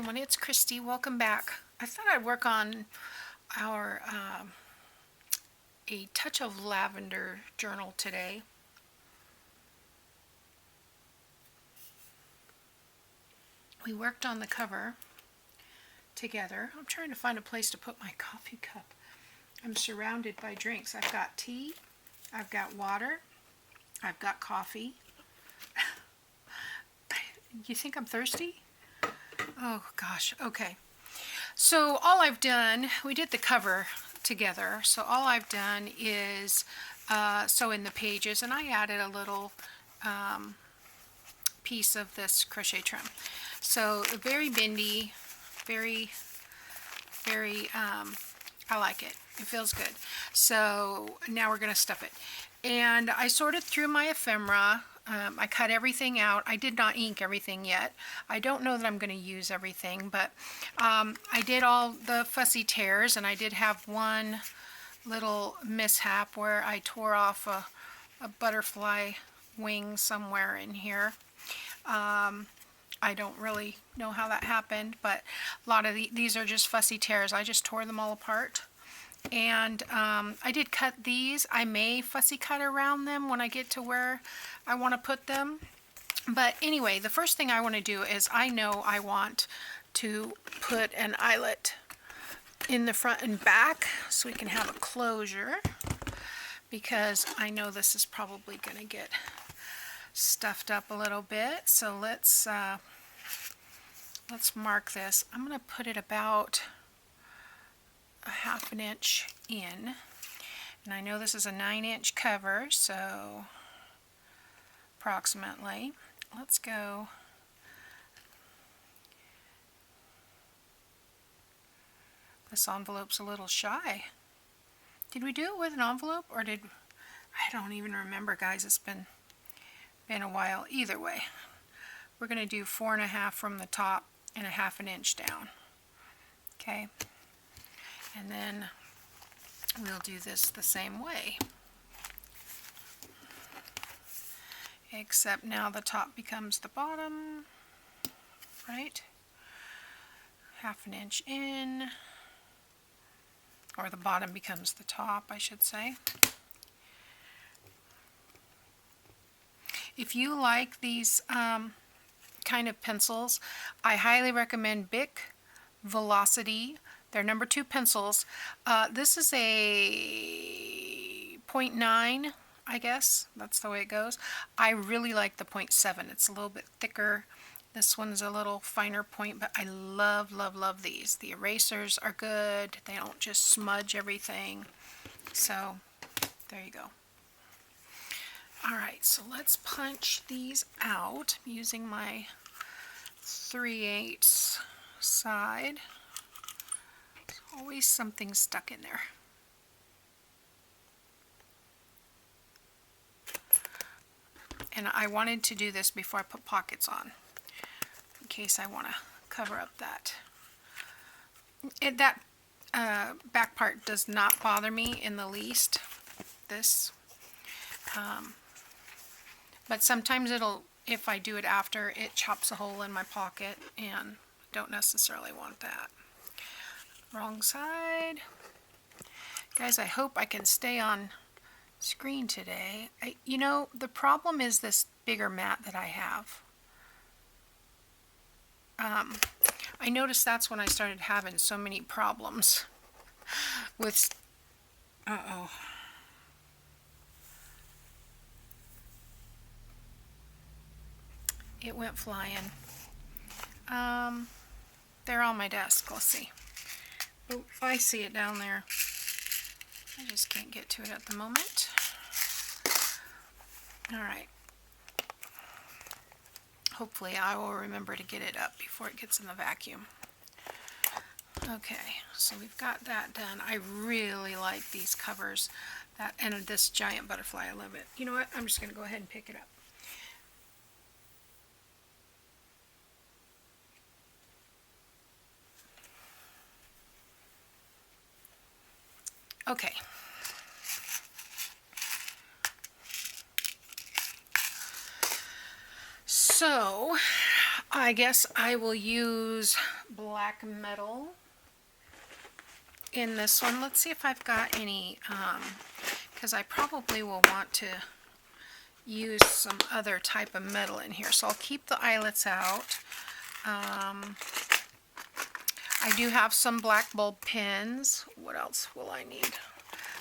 everyone, it's Kristi. Welcome back. I thought I'd work on our A Touch of Lavender journal today. We worked on the cover together. I'm trying to find a place to put my coffee cup. I'm surrounded by drinks. I've got tea, I've got water, I've got coffee. You think I'm thirsty? Oh gosh, okay. So all I've done, we did the cover together, so all I've done is sew in the pages, and I added a little piece of this crochet trim. So very bendy, very, I like it. It feels good. So now we're going to stuff it. And I sorted through my ephemera. I cut everything out. I did not ink everything yet. I don't know that I'm going to use everything, but I did all the fussy tears, and I did have one little mishap where I tore off a butterfly wing somewhere in here. I don't really know how that happened, but a lot of these are just fussy tears. I just tore them all apart. And I did cut these. I may fussy cut around them when I get to where I want to put them. But anyway, the first thing I want to do is I know I want to put an eyelet in the front and back so we can have a closure, because I know this is probably going to get stuffed up a little bit. So let's mark this. I'm going to put it about a ½ an inch in, and I know this is a 9-inch cover, so approximately. Let's go this envelope's a little shy. Did we do it with an envelope, or I don't even remember, guys. It's been a while. Either way, we're going to do 4.5 from the top and a ½ an inch down. Okay. And then we'll do this the same way, except now the top becomes the bottom, right? ½ an inch in, or the bottom becomes the top, I should say. If you like these kind of pencils, I highly recommend Bic Velocity. They're number 2 pencils. This is a 0.9, I guess. That's the way it goes. I really like the 0.7. It's a little bit thicker. This one's a little finer point, but I love, love, love these. The erasers are good. They don't just smudge everything. So there you go. Alright, so let's punch these out using my 3/8 side. Always something stuck in there. And I wanted to do this before I put pockets on, in case I want to cover up that. That back part does not bother me in the least. This. But sometimes if I do it after, it chops a hole in my pocket, and don't necessarily want that. Wrong side. Guys, I hope I can stay on screen today. You know, the problem is this bigger mat that I have. I noticed that's when I started having so many problems with... Uh-oh. It went flying. They're on my desk. Let's see. Oh, I see it down there. I just can't get to it at the moment. Alright. Hopefully I will remember to get it up before it gets in the vacuum. Okay, so we've got that done. I really like these covers. And this giant butterfly. I love it. You know what? I'm just going to go ahead and pick it up. Okay. So I guess I will use black metal in this one. Let's see if I've got any, because I probably will want to use some other type of metal in here. So I'll keep the eyelets out. I do have some black bulb pins. What else will I need?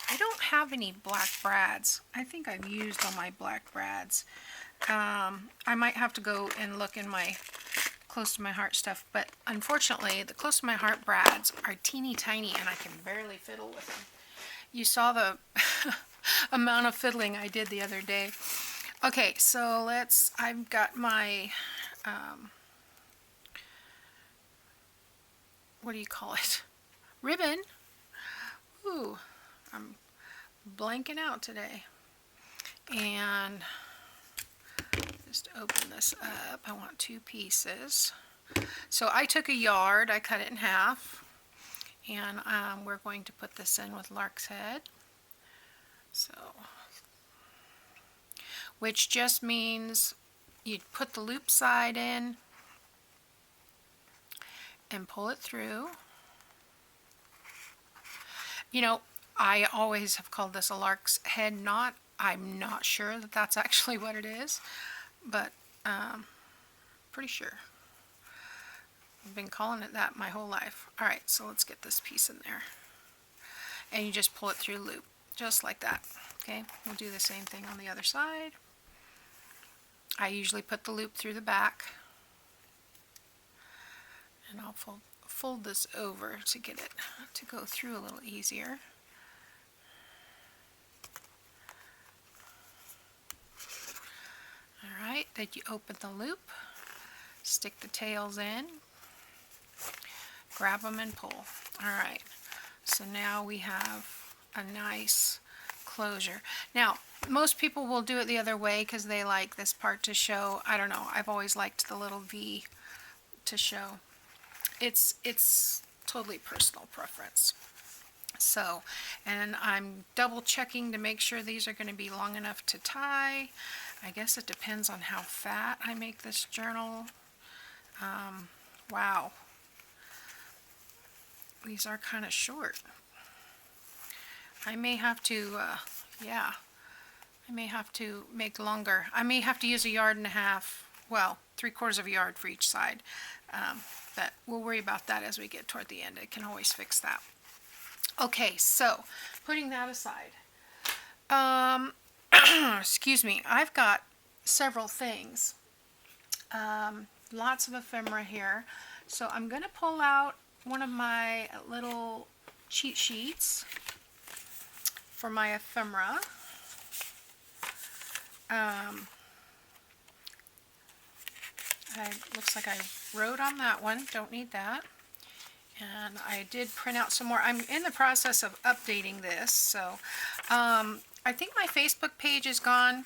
I don't have any black brads. I think I've used all my black brads. I might have to go and look in my close to my heart stuff, but unfortunately the close to my heart brads are teeny tiny and I can barely fiddle with them. You saw the amount of fiddling I did the other day. Okay, so I've got my what do you call it? Ribbon. Ooh, I'm blanking out today. And just open this up. I want 2 pieces. So I took a yard, I cut it in half, and we're going to put this in with lark's head. So, which just means you put the loop side in and pull it through. You know, I always have called this a lark's head knot. I'm not sure that that's actually what it is, but pretty sure. I've been calling it that my whole life. Alright, so let's get this piece in there. And you just pull it through loop, just like that. Okay, we'll do the same thing on the other side. I usually put the loop through the back. And I'll fold this over to get it to go through a little easier. Alright, then you open the loop, stick the tails in, grab them and pull. Alright, so now we have a nice closure. Now, most people will do it the other way because they like this part to show. I don't know, I've always liked the little V to show. It's totally personal preference. So, and I'm double checking to make sure these are going to be long enough to tie. I guess it depends on how fat I make this journal. Wow. These are kind of short. I may have to, I may have to make longer. I may have to use 1.5 yards, well, 3/4 of a yard for each side. But we'll worry about that as we get toward the end. I can always fix that. Okay, so putting that aside, excuse me, I've got several things, lots of ephemera here, so I'm going to pull out one of my little cheat sheets for my ephemera. Looks like I wrote on that one, don't need that. And I did print out some more. I'm in the process of updating this, so I think my Facebook page is gone.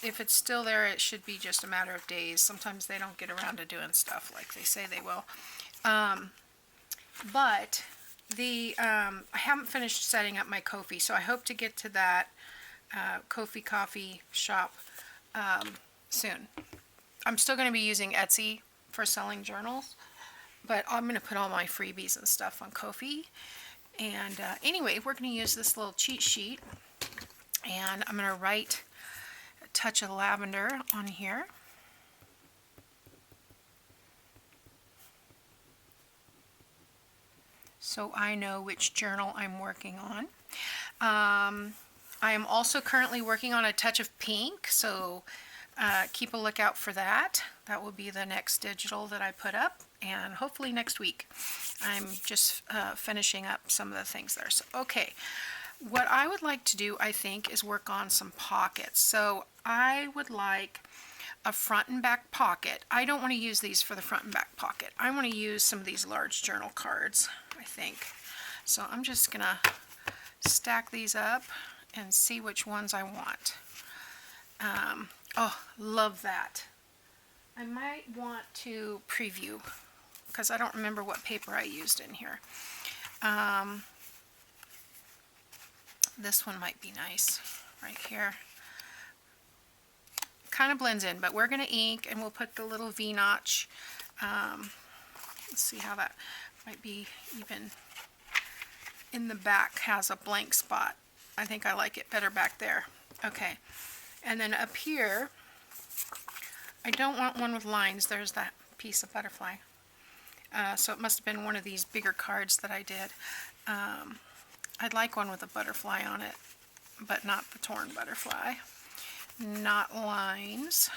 If it's still there, it should be just a matter of days. Sometimes they don't get around to doing stuff like they say they will. But I haven't finished setting up my Ko-fi, so I hope to get to that Ko-fi coffee shop soon. I'm still going to be using Etsy for selling journals, but I'm going to put all my freebies and stuff on Ko-fi. And anyway, we're going to use this little cheat sheet, and I'm going to write a touch of lavender on here. So I know which journal I'm working on. I am also currently working on a touch of pink, so keep a lookout for that. That will be the next digital that I put up, and hopefully next week. I'm just finishing up some of the things there. So, okay, what I would like to do, I think, is work on some pockets. So I would like a front and back pocket. I don't want to use these for the front and back pocket. I want to use some of these large journal cards, I think. So I'm just going to stack these up and see which ones I want. Oh, love that. I might want to preview because I don't remember what paper I used in here. This one might be nice right here. Kind of blends in, but we're going to ink and we'll put the little V-notch Let's see how that might be even in the back has a blank spot. I think I like it better back there. Okay, and then up here, I don't want one with lines. There's that piece of butterfly. So it must have been one of these bigger cards that I did. I'd like one with a butterfly on it, but not the torn butterfly. Not lines.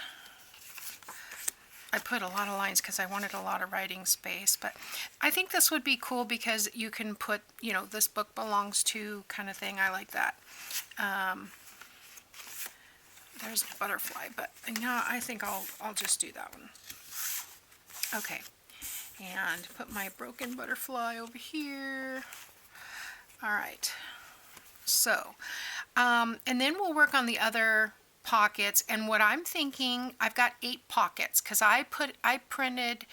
I put a lot of lines because I wanted a lot of writing space, but I think this would be cool because you can put, you know, this book belongs to kind of thing. I like that. There's a butterfly, but no, I think I'll just do that one. Okay, and put my broken butterfly over here. All right, so, and then we'll work on the other pockets. And what I'm thinking, I've got 8 pockets because I printed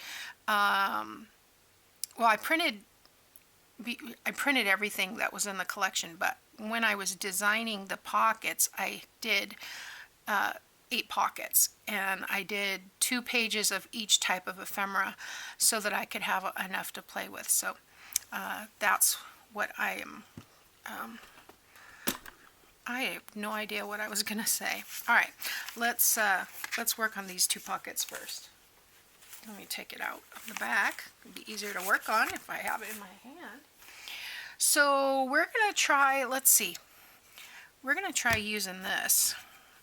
everything that was in the collection, but when I was designing the pockets, I did 8 pockets, and I did 2 pages of each type of ephemera so that I could have enough to play with. So that's what I am. I have no idea what I was gonna say. All right, let's work on these 2 pockets first. Let me take it out of the back. It'll be easier to work on if I have it in my hand. So we're gonna try. Let's see. We're gonna try using this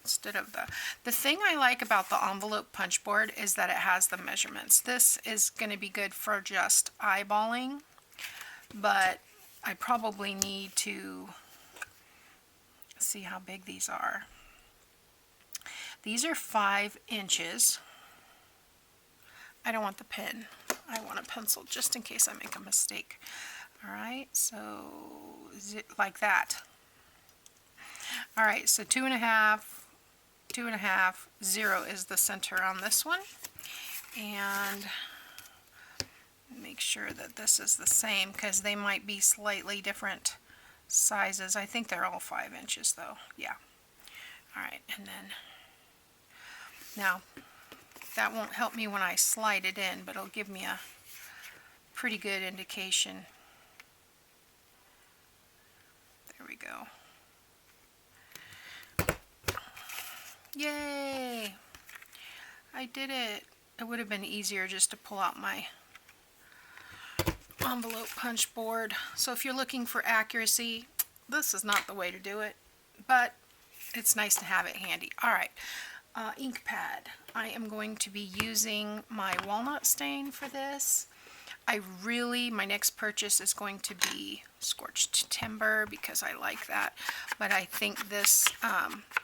instead of the thing I like about the envelope punch board is that it has the measurements. This is going to be good for just eyeballing, but I probably need to see how big these are. These are 5 inches. I don't want the pen. I want a pencil just in case I make a mistake. All right, so like that. All right, so 2.5, 2.5, 0 is the center on this one. And make sure that this is the same because they might be slightly different sizes. I think they're all 5 inches though. Yeah. All right, and then now that won't help me when I slide it in, but it'll give me a pretty good indication. There we go. Yay! I did it. It would have been easier just to pull out my envelope punch board. So if you're looking for accuracy, this is not the way to do it, but it's nice to have it handy. All right, ink pad. I am going to be using my walnut stain for this. My next purchase is going to be scorched timber because I like that, but I think this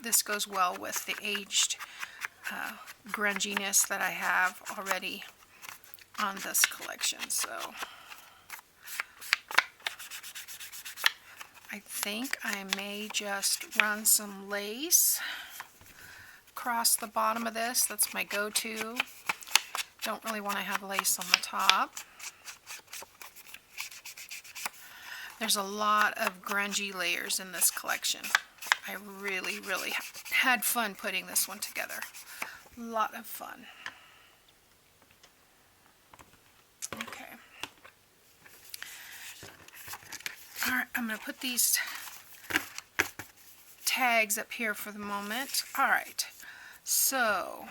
this goes well with the aged grunginess that I have already on this collection. So I think I may just run some lace across the bottom of this. That's my go-to. Don't really want to have lace on the top. There's a lot of grungy layers in this collection. I really, really had fun putting this one together. A lot of fun. Okay. All right, I'm going to put these tags up here for the moment. All right, so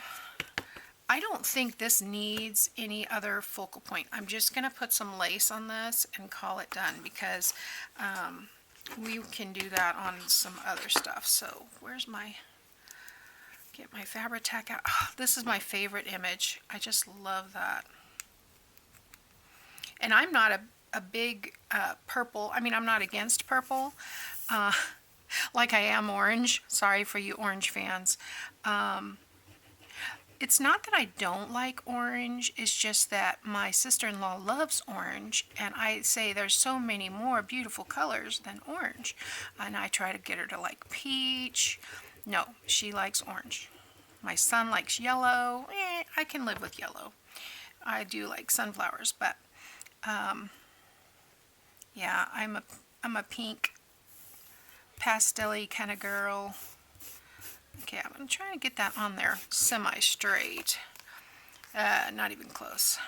I don't think this needs any other focal point. I'm just going to put some lace on this and call it done because we can do that on some other stuff. So where's get my Fabri-Tac out. Oh, this is my favorite image. I just love that. And I'm not a big purple, I'm not against purple like I am orange. Sorry for you orange fans. It's not that I don't like orange, it's just that my sister-in-law loves orange, and I say there's so many more beautiful colors than orange. And I try to get her to like peach. No, she likes orange. My son likes yellow. I can live with yellow. I do like sunflowers, but yeah, I'm a pink pastel-y kind of girl. Okay, I'm trying to get that on there semi-straight. Not even close.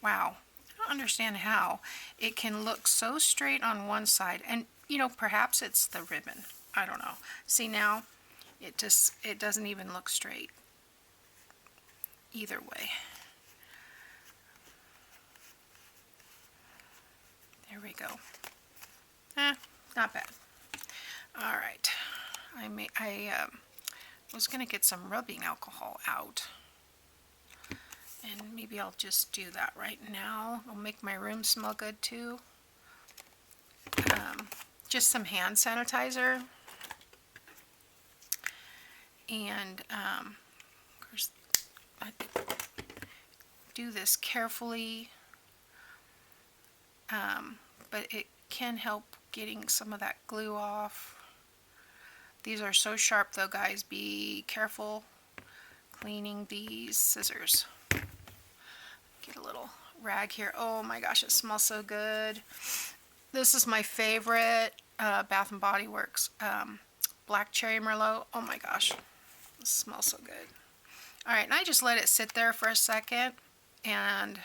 Wow. I don't understand how it can look so straight on one side. And, you know, perhaps it's the ribbon. I don't know. See now, it doesn't even look straight either way. There we go. Not bad. All right. I was going to get some rubbing alcohol out. And maybe I'll just do that right now. It'll make my room smell good too. Just some hand sanitizer. And of course, I do this carefully. But it can help getting some of that glue off. These are so sharp though, guys. Be careful cleaning these scissors. Get a little rag here. Oh my gosh, it smells so good. This is my favorite Bath & Body Works Black Cherry Merlot. Oh my gosh, this smells so good. All right, and I just let it sit there for a second and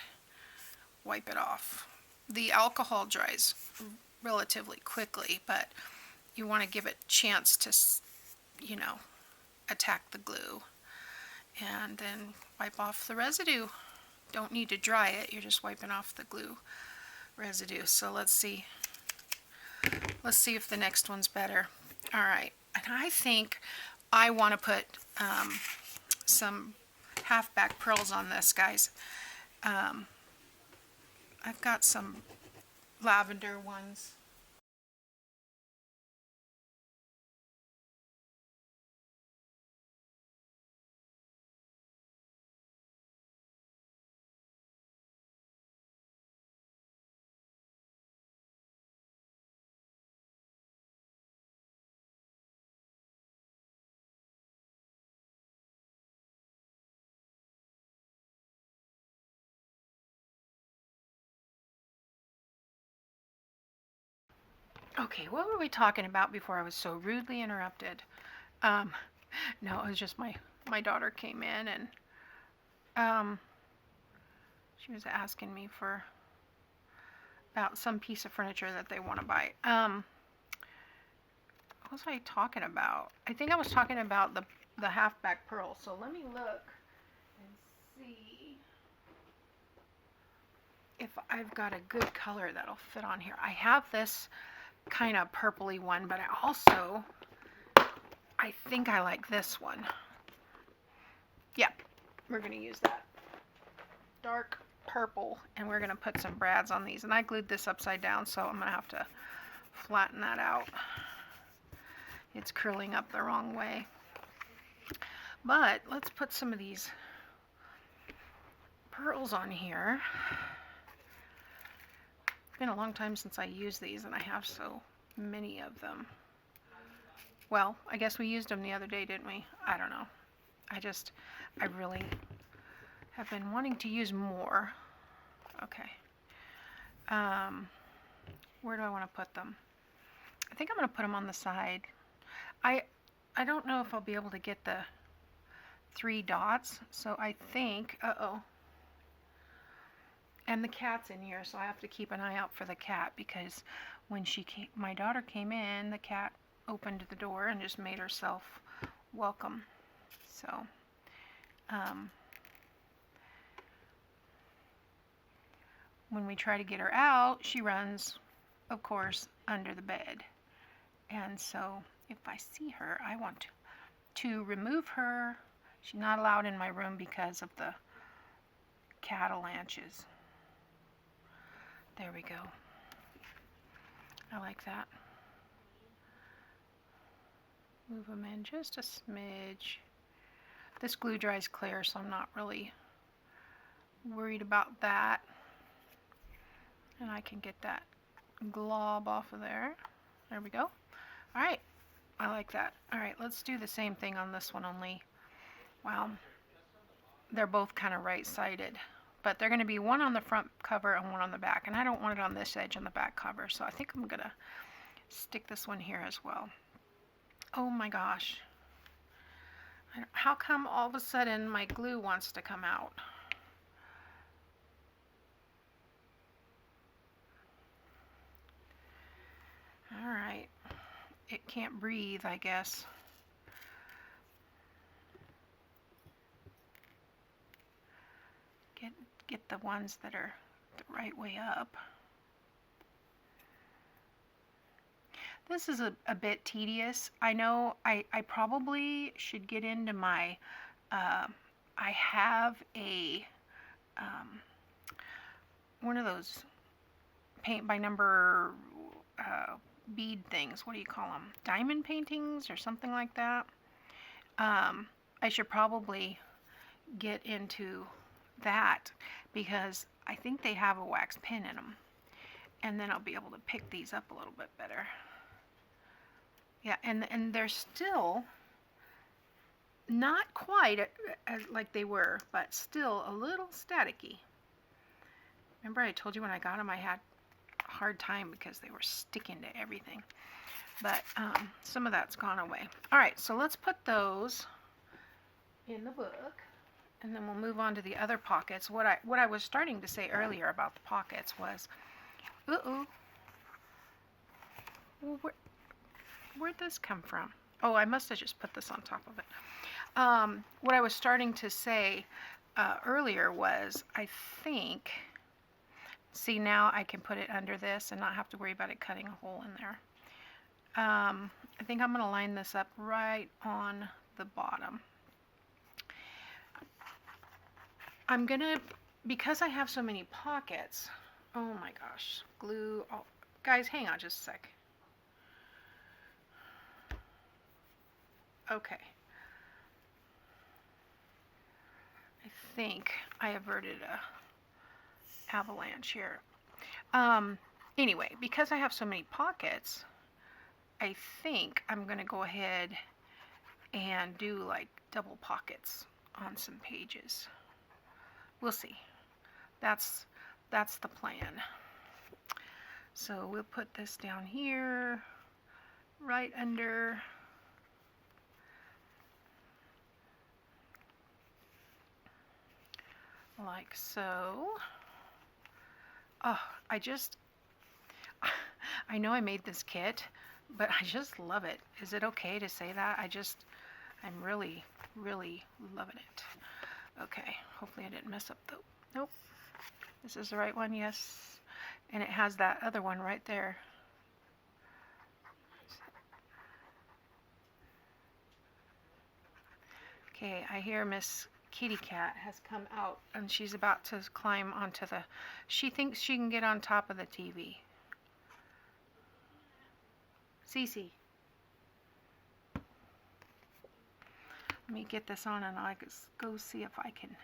wipe it off. The alcohol dries relatively quickly, but you want to give it a chance to, you know, attack the glue. And then wipe off the residue. Don't need to dry it, you're just wiping off the glue residue. So let's see if the next one's better. All right, and I think I want to put some half-back pearls on this, guys. I've got some lavender ones. Okay, what were we talking about before I was so rudely interrupted? No, it was just my daughter came in and she was asking me about some piece of furniture that they want to buy. What was I talking about? I think I was talking about the half-back pearl. So let me look and see if I've got a good color that'll fit on here. I have this kind of purpley one, but I think I like this one. Yeah, we're going to use that dark purple, and we're going to put some brads on these. And I glued this upside down, so I'm going to have to flatten that out. It's curling up the wrong way. But let's put some of these pearls on here. It's been a long time since I used these, and I have so many of them. Well, I guess we used them the other day, didn't we? I don't know. I really have been wanting to use more. Okay. Where do I want to put them? I think I'm going to put them on the side. I don't know if I'll be able to get the 3 dots, so I think, and the cat's in here, so I have to keep an eye out for the cat, because when my daughter came in, the cat opened the door and just made herself welcome. So, when we try to get her out, she runs, of course, under the bed. And so, if I see her, I want to remove her. She's not allowed in my room because of the catalanches. There we go. I like that. Move them in just a smidge. This glue dries clear, so I'm not really worried about that. And I can get that glob off of there. There we go. All right, I like that. All right, let's do the same thing on this one, only, well, they're both kind of right-sided. But they're going to be one on the front cover and one on the back. And I don't want it on this edge on the back cover, so I think I'm going to stick this one here as well. Oh my gosh. How come all of a sudden my glue wants to come out? All right. It can't breathe, I guess. Get the ones that are the right way up. This is a bit tedious. I know I probably should get into my, I have a, one of those paint by number bead things. What do you call them? Diamond paintings or something like that. I should probably get into that because I think they have a wax pen in them, and then I'll be able to pick these up a little bit better. Yeah, and they're still not quite as like they were, but still a little staticky. Remember I told you when I got them I had a hard time because they were sticking to everything, but some of that's gone away. All right, so let's put those in the book, and then we'll move on to the other pockets. What I was starting to say earlier about the pockets was, well, where'd this come from? Oh, I must have just put this on top of it. What I was starting to say earlier was, I think, see, now I can put it under this and not have to worry about it cutting a hole in there. I think I'm going to line this up right on the bottom. I'm going to, because I have so many pockets, oh my gosh, glue. Oh, guys, hang on just a sec. Okay. I think I averted a avalanche here. Anyway, because I have so many pockets, I think I'm going to go ahead and do like double pockets on some pages. We'll see. That's the plan. So we'll put this down here, right under. Like so. Oh, I know I made this kit, but I just love it. Is it okay to say that? I'm really, really loving it. Okay, hopefully I didn't mess up though. Nope. This is the right one, yes. And it has that other one right there. Okay, I hear Miss Kitty Cat has come out and she's about to climb onto the, she thinks she can get on top of the TV. Cece. Let me get this on and I'll go see if I can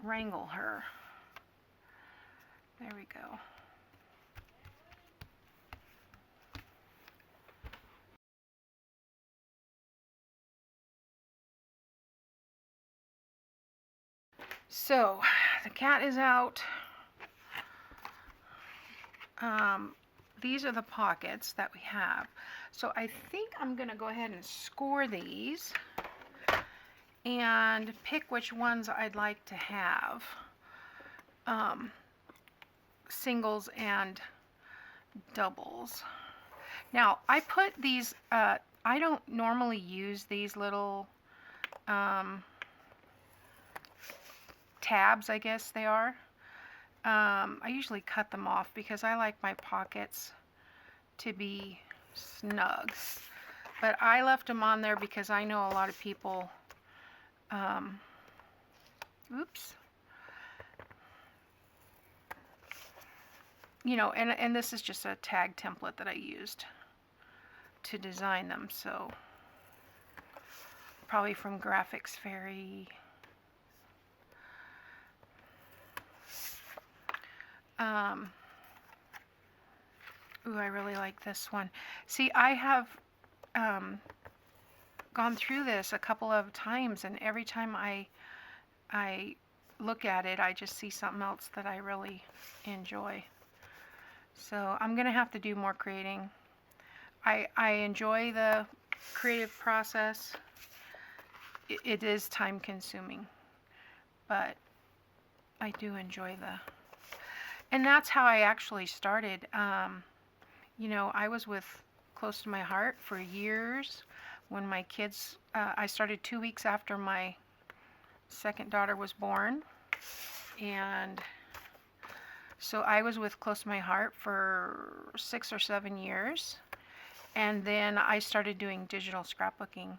wrangle her. There we go. So the cat is out. These are the pockets that we have. So I think I'm going to go ahead and score these and pick which ones I'd like to have. Singles and doubles. Now I put these, I don't normally use these little tabs, I guess they are. I usually cut them off because I like my pockets to be snug. But I left them on there because I know a lot of people, oops. You know, and this is just a tag template that I used to design them. So probably from Graphics Fairy. Ooh, I really like this one. See, I have gone through this a couple of times, and every time I look at it, I just see something else that I really enjoy. So I'm going to have to do more creating. I enjoy the creative process. It is time consuming, but I do enjoy and that's how I actually started You know, I was with close to my heart for years when my kids, I started 2 weeks after my second daughter was born. And so I was with close to my heart for 6 or 7 years. And then I started doing digital scrapbooking.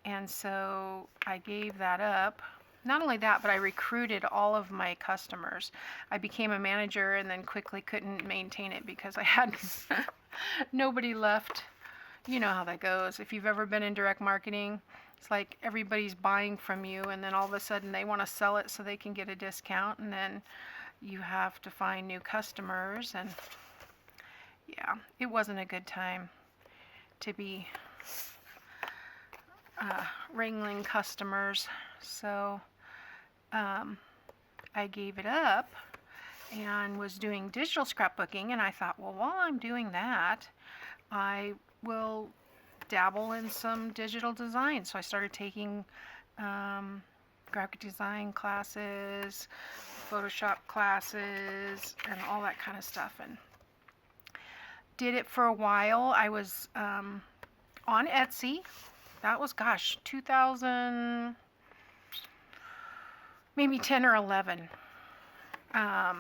And so I gave that up. Not only that, but I recruited all of my customers. I became a manager and then quickly couldn't maintain it because I had nobody left. You know how that goes. If you've ever been in direct marketing, it's like everybody's buying from you and then all of a sudden they want to sell it so they can get a discount, and then you have to find new customers. And yeah, it wasn't a good time to be wrangling customers. So I gave it up and was doing digital scrapbooking, and I thought, well, while I'm doing that, I will dabble in some digital design. So I started taking graphic design classes, Photoshop classes, and all that kind of stuff, and did it for a while. I was on Etsy. That was, gosh, 2000, maybe 10 or 11. My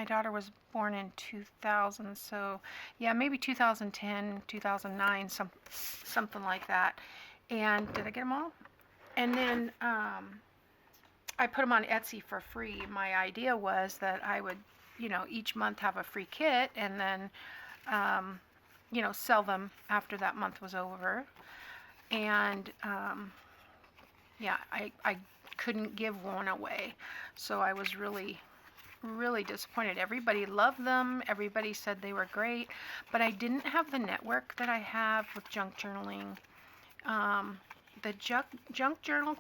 daughter was born in 2000, so yeah, maybe 2010, 2009, something like that. And did I get them all? And then I put them on Etsy for free. My idea was that I would, you know, each month have a free kit, and then you know, sell them after that month was over. And yeah, I couldn't give one away, so I was really disappointed. Everybody loved them, everybody said they were great, but I didn't have the network that I have with junk journaling. The junk journal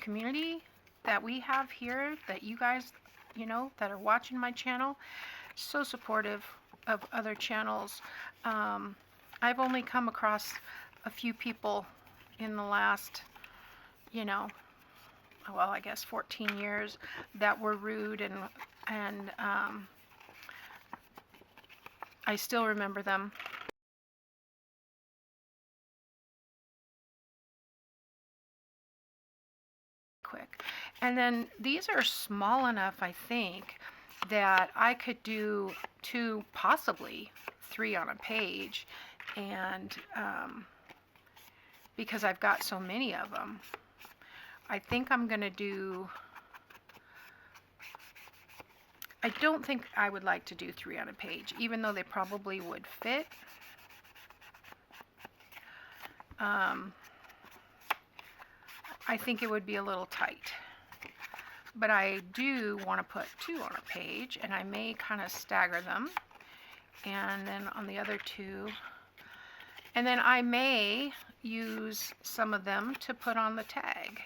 community that we have here, that you guys, you know, that are watching my channel, so supportive of other channels. I've only come across a few people in the last, you know, well, I guess 14 years that were rude, and I still remember them. Quick. And then these are small enough, I think, that I could do 2, possibly 3 on a page, and because I've got so many of them, I think I'm gonna do, I don't think I would like to do 3 on a page, even though they probably would fit. I think it would be a little tight, but I do want to put 2 on a page, and I may kind of stagger them, and then on the other 2, and then I may use some of them to put on the tag,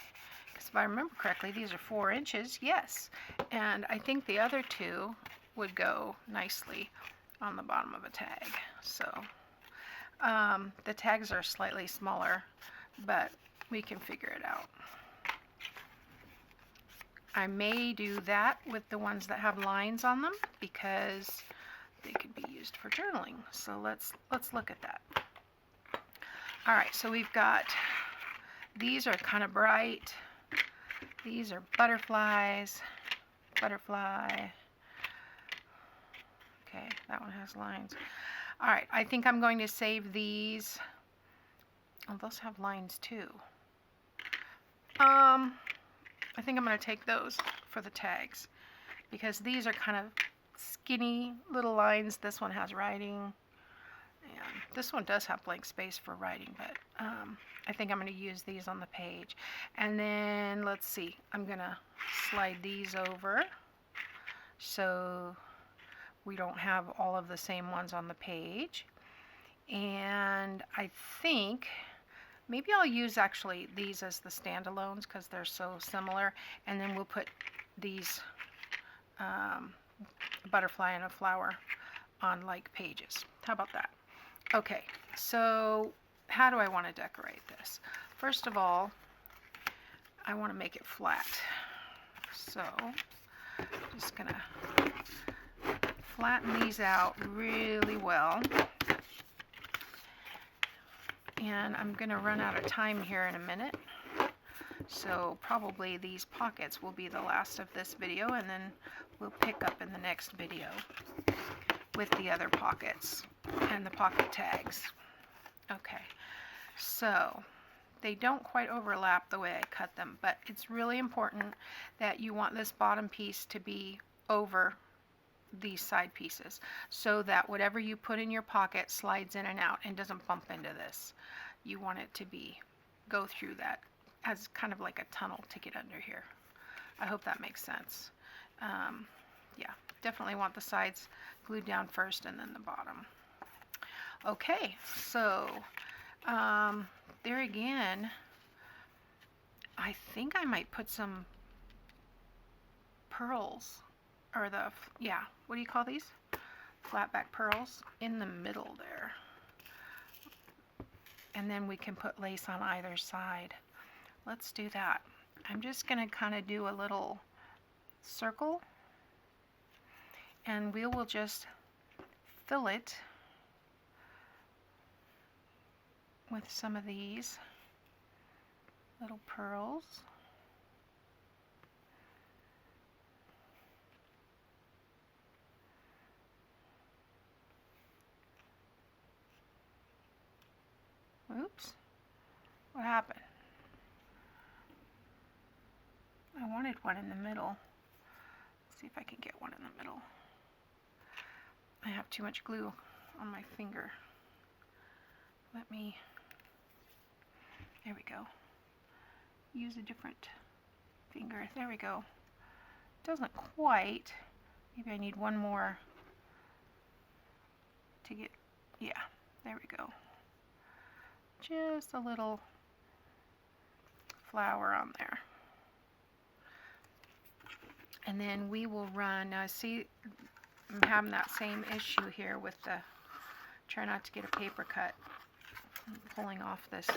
because if I remember correctly, these are 4 inches, yes, and I think the other 2 would go nicely on the bottom of a tag. So the tags are slightly smaller, but we can figure it out. I may do that with the ones that have lines on them because they could be used for journaling. So let's look at that. All right, so we've got, these are kind of bright. These are butterflies. Butterfly. Okay, that one has lines. All right, I think I'm going to save these. Oh, those have lines too. I think I'm going to take those for the tags because these are kind of skinny little lines. This one has writing, and this one does have blank space for writing, but I think I'm going to use these on the page. And then let's see, I'm going to slide these over so we don't have all of the same ones on the page. And I think maybe I'll use actually these as the standalones because they're so similar, and then we'll put these butterfly and a flower on like pages. How about that? Okay, so how do I want to decorate this? First of all, I want to make it flat. So I'm just gonna flatten these out really well. And I'm going to run out of time here in a minute. So probably these pockets will be the last of this video, and then we'll pick up in the next video with the other pockets and the pocket tags. Okay, so they don't quite overlap the way I cut them, but it's really important that you want this bottom piece to be over these side pieces so that whatever you put in your pocket slides in and out and doesn't bump into this. You want it to go through that as kind of like a tunnel to get under here. I hope that makes sense. Yeah, definitely want the sides glued down first and then the bottom. Okay, so there again, I think I might put some pearls, or what do you call these? Flat back pearls in the middle there. And then we can put lace on either side. Let's do that. I'm just going to kind of do a little circle, and we will just fill it with some of these little pearls. Oops, what happened? I wanted one in the middle. Let's see if I can get one in the middle. I have too much glue on my finger. There we go. Use a different finger. There we go. Doesn't quite. Maybe I need one more to get, yeah, there we go. Just a little flower on there. And then we will run, now see, I'm having that same issue here with the, try not to get a paper cut, pulling off this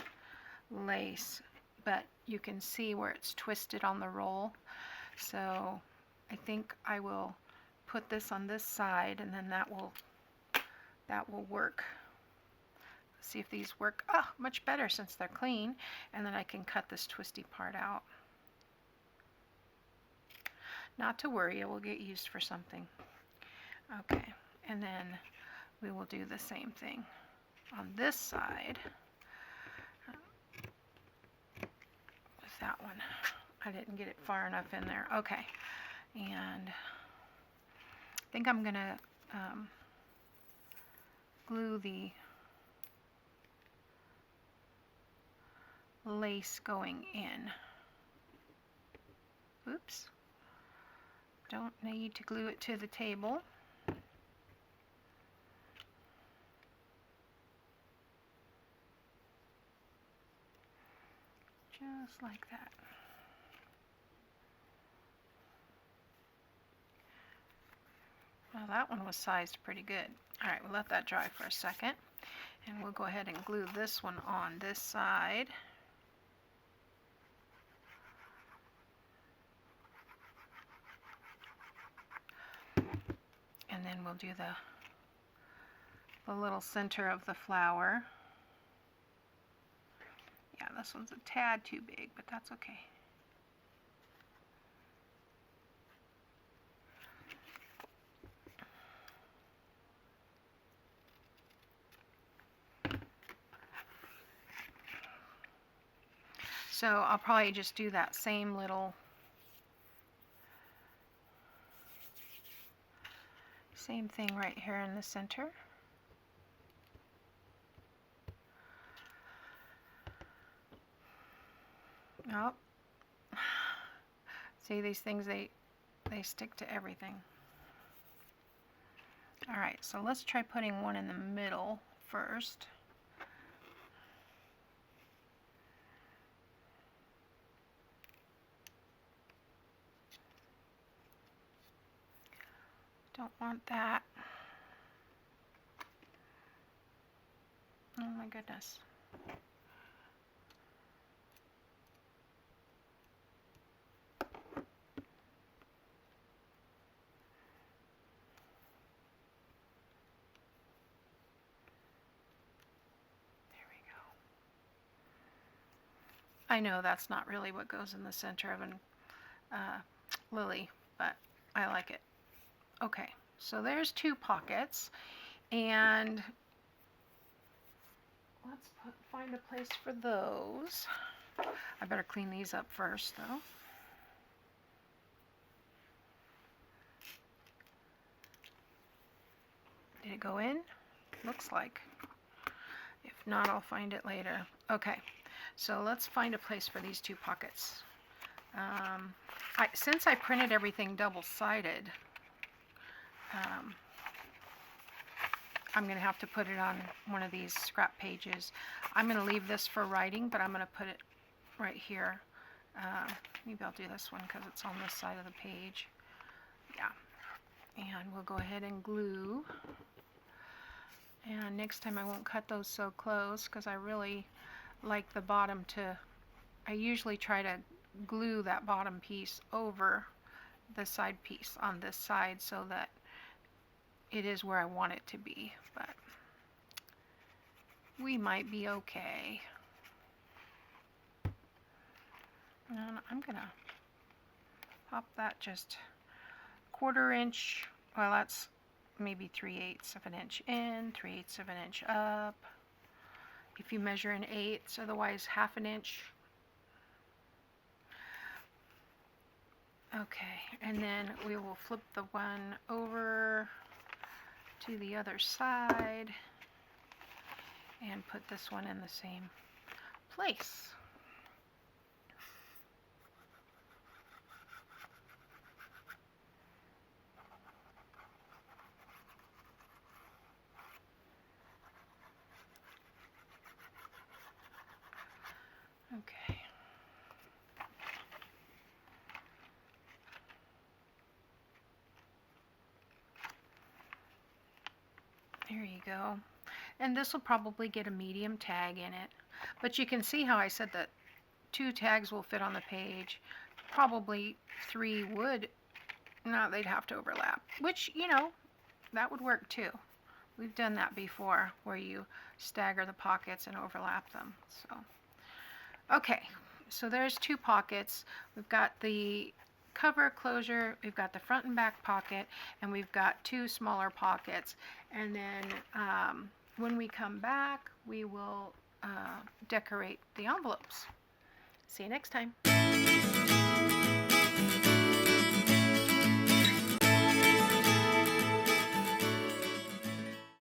lace, but you can see where it's twisted on the roll. So I think I will put this on this side, and then that will work. See if these work. Oh, much better since they're clean. And then I can cut this twisty part out. Not to worry, it will get used for something. Okay, and then we will do the same thing on this side with that one. I didn't get it far enough in there. Okay, and I think I'm gonna glue the lace going in. Oops. Don't need to glue it to the table. Just like that. Well, that one was sized pretty good. All right, we'll let that dry for a second. And we'll go ahead and glue this one on this side. And then we'll do the little center of the flower. Yeah, this one's a tad too big, but that's okay. So I'll probably just do that same little same thing right here in the center. Oh, see, these things, they stick to everything. All right, so let's try putting one in the middle first. Don't want that. Oh my goodness. I know that's not really what goes in the center of a lily, but I like it. Okay, so there's 2 pockets, and let's find a place for those. I better clean these up first, though. Did it go in? Looks like. If not, I'll find it later. Okay, so let's find a place for these 2 pockets. Since I printed everything double-sided, I'm going to have to put it on one of these scrap pages. I'm going to leave this for writing, but I'm going to put it right here. Maybe I'll do this one because it's on this side of the page. Yeah. And we'll go ahead and glue. And next time I won't cut those so close because I really like the bottom to, I usually try to glue that bottom piece over the side piece on this side so that it is where I want it to be, but we might be okay. And I'm gonna pop that just 1/4 inch, well that's maybe 3/8 of an inch in, 3/8 of an inch up. If you measure in 1/8, otherwise 1/2 an inch. Okay, and then we will flip the one over to the other side and put this one in the same place. Okay. There you go. And this will probably get a medium tag in it. But you can see how I said that 2 tags will fit on the page. Probably 3 would. No, they'd have to overlap. Which, you know, that would work too. We've done that before, where you stagger the pockets and overlap them. So, okay, so there's 2 pockets. We've got the cover closure, we've got the front and back pocket, and we've got 2 smaller pockets. And then when we come back, we will decorate the envelopes. See you next time.